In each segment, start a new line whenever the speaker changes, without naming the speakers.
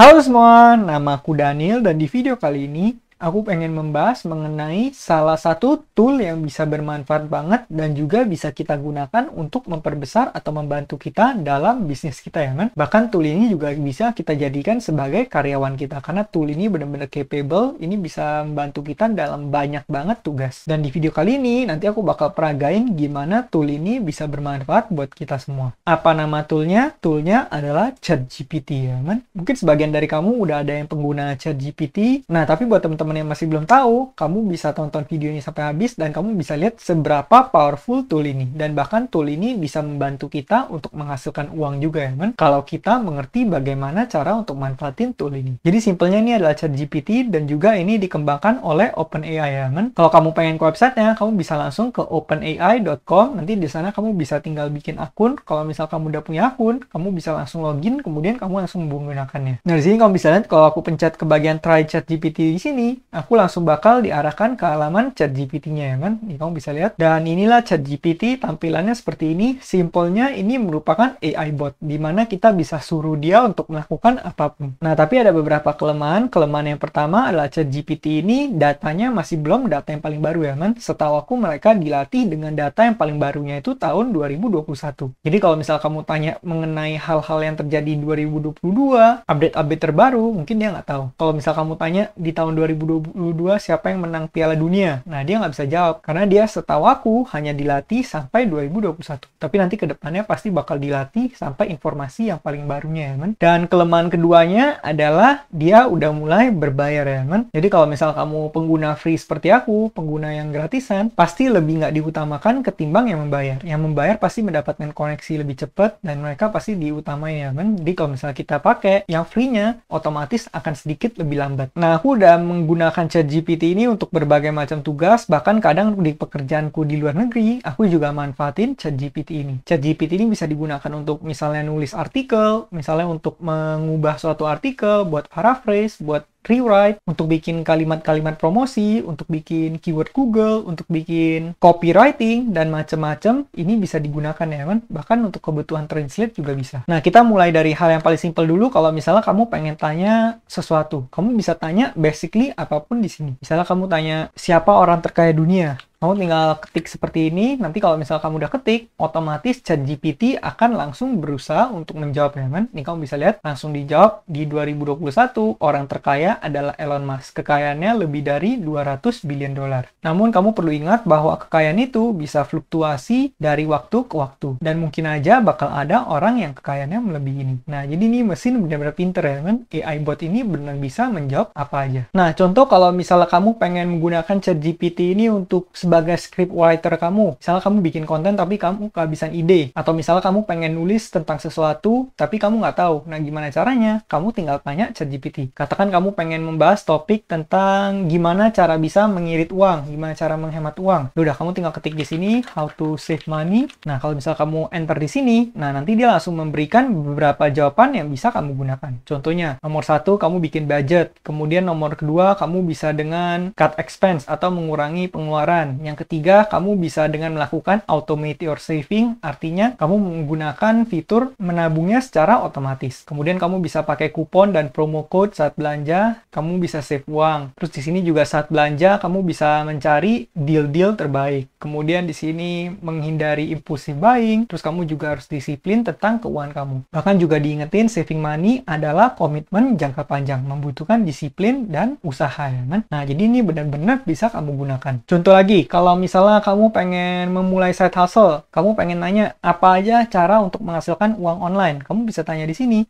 Halo semua, nama aku Daniel dan di video kali ini aku pengen membahas mengenai salah satu tool yang bisa bermanfaat banget dan juga bisa kita gunakan untuk memperbesar atau membantu kita dalam bisnis kita ya kan. Bahkan tool ini juga bisa kita jadikan sebagai karyawan kita karena tool ini benar-benar capable, ini bisa membantu kita dalam banyak banget tugas. Dan di video kali ini nanti aku bakal peragain gimana tool ini bisa bermanfaat buat kita semua. Apa nama toolnya? Toolnya adalah ChatGPT ya kan. Mungkin sebagian dari kamu udah ada yang pengguna ChatGPT. Nah, tapi buat teman-teman yang masih belum tahu, kamu bisa tonton video ini sampai habis dan kamu bisa lihat seberapa powerful tool ini. Dan bahkan tool ini bisa membantu kita untuk menghasilkan uang juga ya kan, kalau kita mengerti bagaimana cara untuk manfaatin tool ini. Jadi simpelnya ini adalah ChatGPT dan juga ini dikembangkan oleh OpenAI ya kan. Kalau kamu pengen ke websitenya, kamu bisa langsung ke openai.com. Nanti di sana kamu bisa tinggal bikin akun. Kalau misal kamu udah punya akun, kamu bisa langsung login, kemudian kamu langsung menggunakannya. Nah, di sini kamu bisa lihat kalau aku pencet ke bagian try ChatGPT di sini, aku langsung bakal diarahkan ke halaman ChatGPT-nya ya kan. Ini kamu bisa lihat. Dan inilah ChatGPT, tampilannya seperti ini. Simpelnya ini merupakan AI bot, di mana kita bisa suruh dia untuk melakukan apapun. Nah, tapi ada beberapa kelemahan. Kelemahan yang pertama adalah ChatGPT ini datanya masih belum data yang paling baru ya kan. Setahu aku mereka dilatih dengan data yang paling barunya itu tahun 2021. Jadi kalau misal kamu tanya mengenai hal-hal yang terjadi di 2022, update-update terbaru, mungkin dia nggak tahu. Kalau misal kamu tanya di tahun 2022 siapa yang menang Piala Dunia, nah dia nggak bisa jawab karena dia setahu aku hanya dilatih sampai 2021. Tapi nanti ke depannya pasti bakal dilatih sampai informasi yang paling barunya ya kan. Dan kelemahan keduanya adalah dia udah mulai berbayar ya kan. Jadi kalau misal kamu pengguna free seperti aku, pengguna yang gratisan, pasti lebih nggak diutamakan ketimbang yang membayar. Yang membayar pasti mendapatkan koneksi lebih cepat dan mereka pasti diutamain ya kan. Jadi kalau misalnya kita pakai yang free-nya, otomatis akan sedikit lebih lambat. Nah, aku udah menggunakan ChatGPT ini untuk berbagai macam tugas, bahkan kadang di pekerjaanku di luar negeri, aku juga manfaatin ChatGPT ini. ChatGPT ini bisa digunakan untuk misalnya nulis artikel, misalnya untuk mengubah suatu artikel, buat paraphrase, buat rewrite, untuk bikin kalimat-kalimat promosi, untuk bikin keyword Google, untuk bikin copywriting, dan macam-macam. Ini bisa digunakan ya kan, bahkan untuk kebutuhan translate juga bisa. Nah, kita mulai dari hal yang paling simpel dulu. Kalau misalnya kamu pengen tanya sesuatu, kamu bisa tanya basically apapun di sini. Misalnya kamu tanya siapa orang terkaya dunia, kamu tinggal ketik seperti ini. Nanti kalau misal kamu udah ketik, otomatis ChatGPT akan langsung berusaha untuk menjawab ya kan. Ini kamu bisa lihat langsung dijawab di 2021 orang terkaya adalah Elon Musk. Kekayaannya lebih dari 200 billion dolar. Namun kamu perlu ingat bahwa kekayaan itu bisa fluktuasi dari waktu ke waktu dan mungkin aja bakal ada orang yang kekayaannya melebihi ini. Nah, jadi ini mesin benar-benar pinter ya kan. AI bot ini benar bisa menjawab apa aja. Nah, contoh kalau misalnya kamu pengen menggunakan ChatGPT ini untuk sebagai script writer kamu. Misalnya kamu bikin konten tapi kamu kehabisan ide. Atau misalnya kamu pengen nulis tentang sesuatu tapi kamu nggak tahu. Nah, gimana caranya? Kamu tinggal tanya ChatGPT. Katakan kamu pengen membahas topik tentang gimana cara bisa mengirit uang, gimana cara menghemat uang. Udah, kamu tinggal ketik di sini, how to save money. Nah, kalau misalnya kamu enter di sini, nah nanti dia langsung memberikan beberapa jawaban yang bisa kamu gunakan. Contohnya, nomor 1, kamu bikin budget. Kemudian nomor kedua, kamu bisa dengan cut expense atau mengurangi pengeluaran. Yang ketiga, kamu bisa dengan melakukan automate your saving, artinya kamu menggunakan fitur menabungnya secara otomatis. Kemudian kamu bisa pakai kupon dan promo code saat belanja, kamu bisa save uang. Terus di sini juga saat belanja, kamu bisa mencari deal-deal terbaik. Kemudian di sini menghindari impulsive buying, terus kamu juga harus disiplin tentang keuangan kamu. Bahkan juga diingetin saving money adalah komitmen jangka panjang, membutuhkan disiplin dan usaha ya kan. Nah, jadi ini benar-benar bisa kamu gunakan. Contoh lagi, kalau misalnya kamu pengen memulai side hustle, kamu pengen nanya apa aja cara untuk menghasilkan uang online, kamu bisa tanya di sini,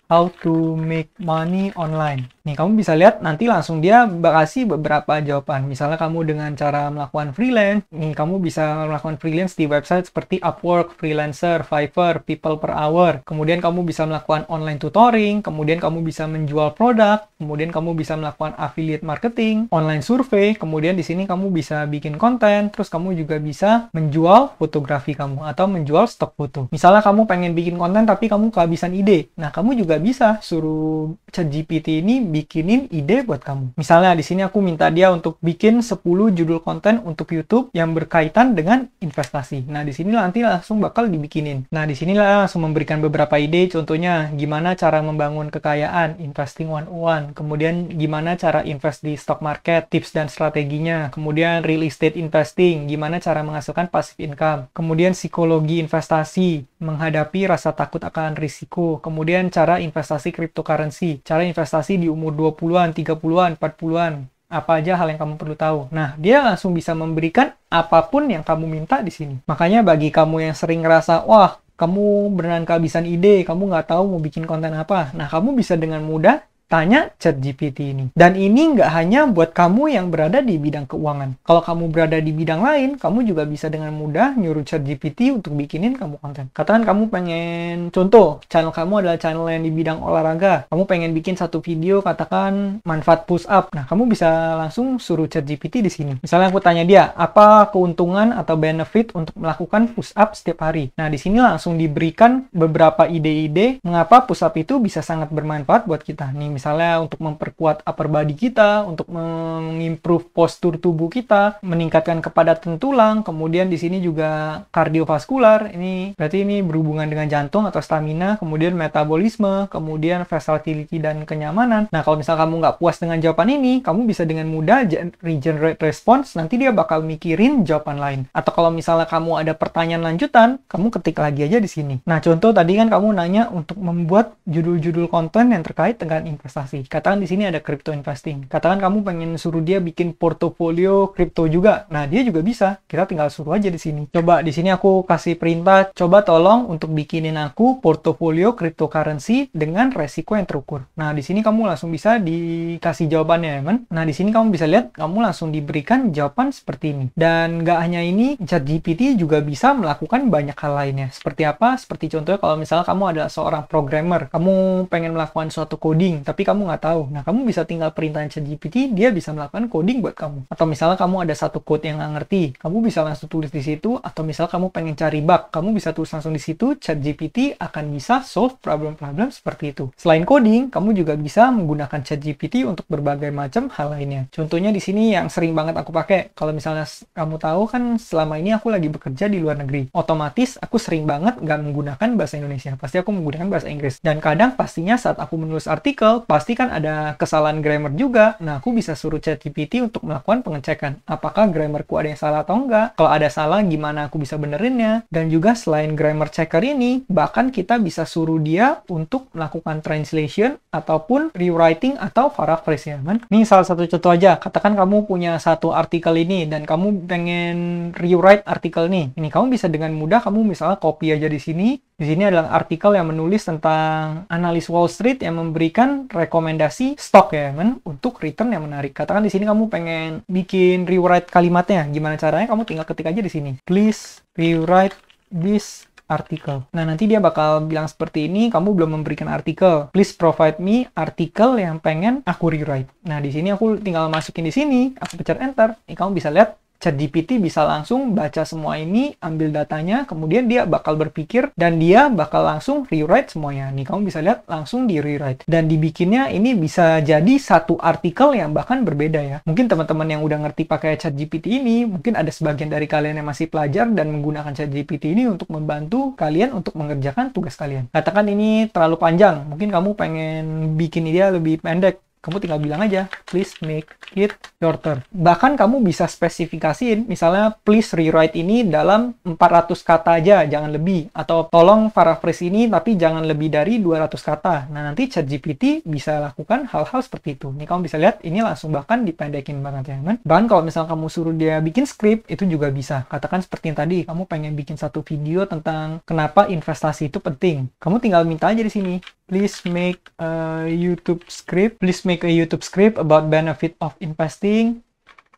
how to make money online. Nih, kamu bisa lihat nanti langsung dia kasih beberapa jawaban. Misalnya kamu dengan cara melakukan freelance, nih kamu bisa melakukan freelance di website seperti Upwork, Freelancer, Fiverr, People per Hour. Kemudian kamu bisa melakukan online tutoring, kemudian kamu bisa menjual produk, kemudian kamu bisa melakukan affiliate marketing, online survei, kemudian di sini kamu bisa bikin konten, terus kamu juga bisa menjual fotografi kamu atau menjual stok foto. Misalnya kamu pengen bikin konten tapi kamu kehabisan ide. Nah, kamu juga bisa suruh ChatGPT ini bikinin ide buat kamu. Misalnya di sini aku minta dia untuk bikin 10 judul konten untuk YouTube yang berkaitan dengan investasi. Nah, di sini nanti langsung bakal dibikinin. Nah, di sini langsung memberikan beberapa ide, contohnya gimana cara membangun kekayaan, investing 101, kemudian gimana cara invest di stock market, tips dan strateginya, kemudian real estate investing, gimana cara menghasilkan passive income, kemudian psikologi investasi, menghadapi rasa takut akan risiko, kemudian cara investasi cryptocurrency, cara investasi di umur 20-an, 30-an, 40-an, apa aja hal yang kamu perlu tahu. Nah, dia langsung bisa memberikan apapun yang kamu minta di sini. Makanya bagi kamu yang sering ngerasa, wah, kamu beneran kehabisan ide, kamu nggak tahu mau bikin konten apa. Nah, kamu bisa dengan mudah tanya ChatGPT ini. Dan ini nggak hanya buat kamu yang berada di bidang keuangan. Kalau kamu berada di bidang lain, kamu juga bisa dengan mudah nyuruh ChatGPT untuk bikinin kamu konten. Katakan kamu pengen, contoh, channel kamu adalah channel yang di bidang olahraga. Kamu pengen bikin satu video, katakan manfaat push up. Nah, kamu bisa langsung suruh ChatGPT di sini. Misalnya aku tanya dia, apa keuntungan atau benefit untuk melakukan push up setiap hari? Nah, di sini langsung diberikan beberapa ide-ide mengapa push up itu bisa sangat bermanfaat buat kita. Nih, misalnya untuk memperkuat upper body kita, untuk mengimprove postur tubuh kita, meningkatkan kepadatan tulang, kemudian di sini juga kardiovaskular, ini berarti ini berhubungan dengan jantung atau stamina, kemudian metabolisme, kemudian versatility dan kenyamanan. Nah, kalau misal kamu nggak puas dengan jawaban ini, kamu bisa dengan mudah regenerate response, nanti dia bakal mikirin jawaban lain. Atau kalau misalnya kamu ada pertanyaan lanjutan, kamu ketik lagi aja di sini. Nah, contoh tadi kan kamu nanya untuk membuat judul-judul konten yang terkait dengan investasi. Katakan di sini ada crypto investing. Katakan kamu pengen suruh dia bikin portofolio crypto juga. Nah, dia juga bisa. Kita tinggal suruh aja di sini. Coba di sini aku kasih perintah, coba tolong untuk bikinin aku portofolio cryptocurrency dengan resiko yang terukur. Nah, di sini kamu langsung bisa dikasih jawabannya, ya, man. Nah, di sini kamu bisa lihat, kamu langsung diberikan jawaban seperti ini. Dan nggak hanya ini, ChatGPT juga bisa melakukan banyak hal lainnya. Seperti apa? Seperti contohnya kalau misalnya kamu adalah seorang programmer, kamu pengen melakukan suatu coding, tapi kamu nggak tahu. Nah, kamu bisa tinggal perintahin ChatGPT, dia bisa melakukan coding buat kamu. Atau misalnya kamu ada satu code yang nggak ngerti, kamu bisa langsung tulis di situ. Atau misalnya kamu pengen cari bug, kamu bisa tulis langsung di situ. ChatGPT akan bisa solve problem-problem seperti itu. Selain coding, kamu juga bisa menggunakan ChatGPT untuk berbagai macam hal lainnya. Contohnya di sini yang sering banget aku pakai. Kalau misalnya kamu tahu kan selama ini aku lagi bekerja di luar negeri. Otomatis aku sering banget nggak menggunakan bahasa Indonesia. Pasti aku menggunakan bahasa Inggris. Dan kadang pastinya saat aku menulis artikel, pasti kan ada kesalahan grammar juga. Nah, aku bisa suruh ChatGPT untuk melakukan pengecekan. Apakah grammarku ada yang salah atau enggak? Kalau ada salah, gimana aku bisa benerinnya? Dan juga selain grammar checker ini, bahkan kita bisa suruh dia untuk melakukan translation ataupun rewriting atau paraphrase, ya kan? Ini salah satu contoh aja. Katakan kamu punya satu artikel ini dan kamu pengen rewrite artikel ini. Ini kamu bisa dengan mudah, kamu misalnya copy aja di sini. Di sini adalah artikel yang menulis tentang analis Wall Street yang memberikan rekomendasi stok, ya kan, untuk return yang menarik. Katakan di sini kamu pengen bikin rewrite kalimatnya. Gimana caranya? Kamu tinggal ketik aja di sini. Please rewrite this artikel. Nah, nanti dia bakal bilang seperti ini, kamu belum memberikan artikel. Please provide me artikel yang pengen aku rewrite. Nah, di sini aku tinggal masukin di sini, aku pencet enter. Ini kamu bisa lihat ChatGPT bisa langsung baca semua ini, ambil datanya, kemudian dia bakal berpikir, dan dia bakal langsung rewrite semuanya. Nih, kamu bisa lihat langsung di rewrite. Dan dibikinnya ini bisa jadi satu artikel yang bahkan berbeda, ya. Mungkin teman-teman yang udah ngerti pakai ChatGPT ini, mungkin ada sebagian dari kalian yang masih pelajar dan menggunakan ChatGPT ini untuk membantu kalian untuk mengerjakan tugas kalian. Katakan ini terlalu panjang, mungkin kamu pengen bikin dia lebih pendek. Kamu tinggal bilang aja, please make it shorter. Bahkan kamu bisa spesifikasiin, misalnya please rewrite ini dalam 400 kata aja, jangan lebih. Atau tolong paraphrase ini, tapi jangan lebih dari 200 kata. Nah, nanti ChatGPT bisa lakukan hal-hal seperti itu. Nih, kamu bisa lihat, ini langsung bahkan dipendekin banget, ya kan? Bahkan kalau misalnya kamu suruh dia bikin script, itu juga bisa. Katakan seperti yang tadi, kamu pengen bikin satu video tentang kenapa investasi itu penting. Kamu tinggal minta aja di sini, please make a YouTube script. Please make a YouTube script about benefit of investing.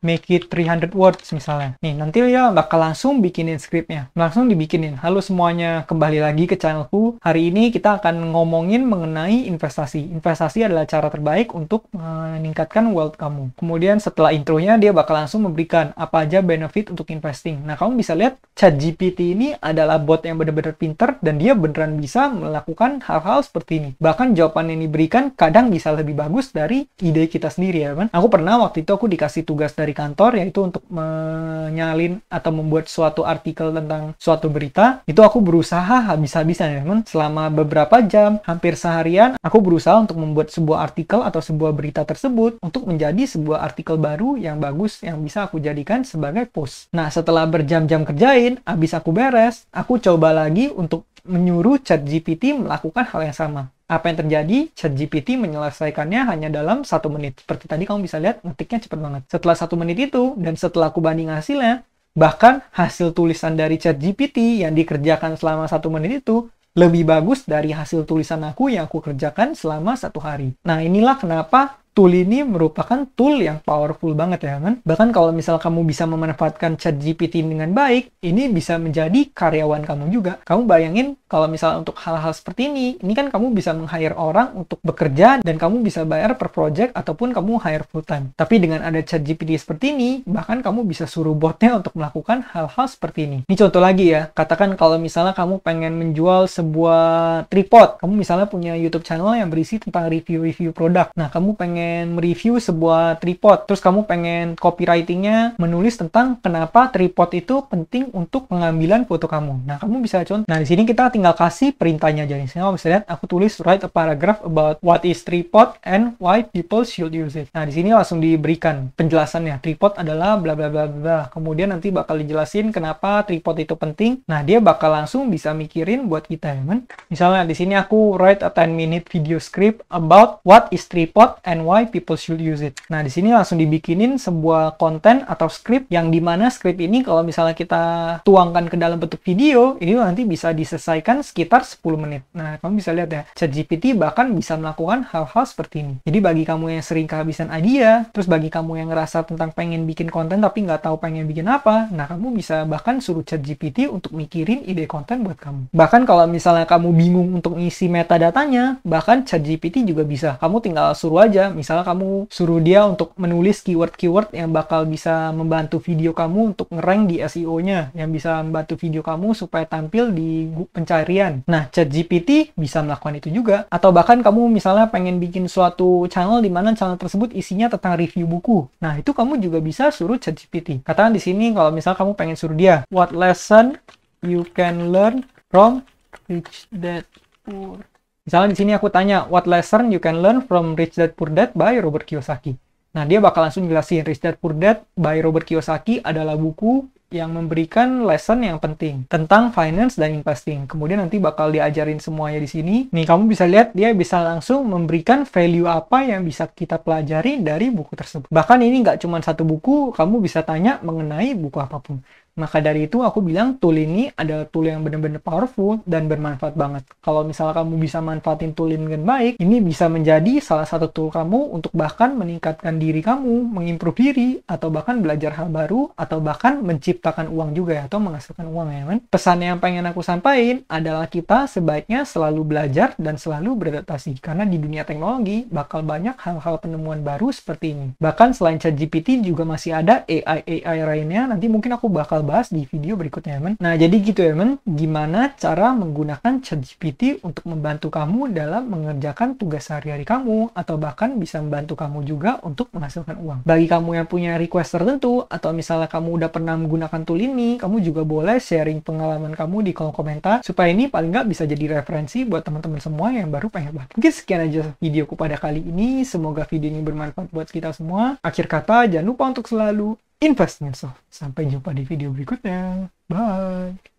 make it 300 words misalnya. Nih, nanti ya bakal langsung bikinin skripnya. Langsung dibikinin. Halo semuanya, kembali lagi ke channelku. Hari ini kita akan ngomongin mengenai investasi. Investasi adalah cara terbaik untuk meningkatkan wealth kamu. Kemudian setelah intronya, dia bakal langsung memberikan apa aja benefit untuk investing. Nah, kamu bisa lihat ChatGPT ini adalah bot yang benar-benar pinter dan dia beneran bisa melakukan hal-hal seperti ini. Bahkan jawaban yang diberikan kadang bisa lebih bagus dari ide kita sendiri ya kan. Aku pernah waktu itu aku dikasih tugas dari kantor yaitu untuk menyalin atau membuat suatu artikel tentang suatu berita. Itu aku berusaha habis-habisan ya kan. Selama beberapa jam, hampir seharian, aku berusaha untuk membuat sebuah artikel atau sebuah berita tersebut untuk menjadi sebuah artikel baru yang bagus yang bisa aku jadikan sebagai post. Nah, setelah berjam-jam kerjain, habis aku beres, aku coba lagi untuk menyuruh ChatGPT melakukan hal yang sama. Apa yang terjadi? ChatGPT menyelesaikannya hanya dalam 1 menit. Seperti tadi kamu bisa lihat, ngetiknya cepet banget. Setelah 1 menit itu, dan setelah aku banding hasilnya, bahkan hasil tulisan dari ChatGPT yang dikerjakan selama 1 menit itu, lebih bagus dari hasil tulisan aku yang aku kerjakan selama 1 hari. Nah, inilah kenapa tool ini merupakan tool yang powerful banget ya kan. Bahkan kalau misal kamu bisa memanfaatkan ChatGPT dengan baik, ini bisa menjadi karyawan kamu juga. Kamu bayangin kalau misal untuk hal-hal seperti ini kan kamu bisa meng-hire orang untuk bekerja dan kamu bisa bayar per project ataupun kamu hire full time. Tapi dengan ada ChatGPT seperti ini, bahkan kamu bisa suruh botnya untuk melakukan hal-hal seperti ini. Ini contoh lagi ya, katakan kalau misalnya kamu pengen menjual sebuah tripod, kamu misalnya punya YouTube channel yang berisi tentang review-review produk. Nah, kamu pengen mereview sebuah tripod, terus kamu pengen copywritingnya menulis tentang kenapa tripod itu penting untuk pengambilan foto kamu. Nah, kamu bisa contoh. Nah, di sini kita tinggal kasih perintahnya aja. Sini kamu bisa lihat, aku tulis write a paragraph about what is tripod and why people should use it. Nah, di sini langsung diberikan penjelasannya. Tripod adalah bla bla bla bla. Kemudian nanti bakal dijelasin kenapa tripod itu penting. Nah, dia bakal langsung bisa mikirin buat kita ya kan. Misalnya di sini aku write a 10-minute video script about what is tripod and why people should use it. Nah, di sini langsung dibikinin sebuah konten atau script yang dimana script ini kalau misalnya kita tuangkan ke dalam bentuk video, ini nanti bisa diselesaikan sekitar 10 menit. Nah, kamu bisa lihat ya, ChatGPT bahkan bisa melakukan hal-hal seperti ini. Jadi bagi kamu yang sering kehabisan idea, terus bagi kamu yang ngerasa tentang pengen bikin konten tapi nggak tahu pengen bikin apa, nah kamu bisa bahkan suruh ChatGPT untuk mikirin ide konten buat kamu. Bahkan kalau misalnya kamu bingung untuk ngisi metadatanya, bahkan ChatGPT juga bisa. Kamu tinggal suruh aja, misalnya kamu suruh dia untuk menulis keyword-keyword yang bakal bisa membantu video kamu untuk ngerank di SEO-nya, yang bisa membantu video kamu supaya tampil di pencarian. Nah, ChatGPT bisa melakukan itu juga. Atau bahkan kamu misalnya pengen bikin suatu channel di mana channel tersebut isinya tentang review buku. Nah, itu kamu juga bisa suruh ChatGPT. Katakan di sini kalau misalnya kamu pengen suruh dia, what lesson you can learn from Rich Dad Poor. Misalnya di sini aku tanya, what lesson you can learn from Rich Dad Poor Dad by Robert Kiyosaki. Nah, dia bakal langsung jelasin Rich Dad Poor Dad by Robert Kiyosaki adalah buku yang memberikan lesson yang penting tentang finance dan investing. Kemudian nanti bakal diajarin semuanya di sini. Nih, kamu bisa lihat dia bisa langsung memberikan value apa yang bisa kita pelajari dari buku tersebut. Bahkan ini nggak cuma satu buku, kamu bisa tanya mengenai buku apapun. Maka dari itu aku bilang tool ini adalah tool yang benar-benar powerful dan bermanfaat banget. Kalau misalnya kamu bisa manfaatin tool ini dengan baik, ini bisa menjadi salah satu tool kamu untuk bahkan meningkatkan diri kamu, mengimprove diri, atau bahkan belajar hal baru, atau bahkan menciptakan uang juga ya, atau menghasilkan uang ya kan. Pesan yang pengen aku sampaikan adalah kita sebaiknya selalu belajar dan selalu beradaptasi. Karena di dunia teknologi bakal banyak hal-hal penemuan baru seperti ini. Bahkan selain ChatGPT juga masih ada AI lainnya, nanti mungkin aku bakal bahas di video berikutnya ya men. Nah, jadi gitu ya men, gimana cara menggunakan ChatGPT untuk membantu kamu dalam mengerjakan tugas sehari-hari kamu, atau bahkan bisa membantu kamu juga untuk menghasilkan uang. Bagi kamu yang punya request tertentu, atau misalnya kamu udah pernah menggunakan tool ini, kamu juga boleh sharing pengalaman kamu di kolom komentar, supaya ini paling nggak bisa jadi referensi buat teman-teman semua yang baru pengen banget. Mungkin sekian aja videoku pada kali ini, semoga video ini bermanfaat buat kita semua. Akhir kata, jangan lupa untuk selalu invest in yourself. Sampai jumpa di video berikutnya. Bye.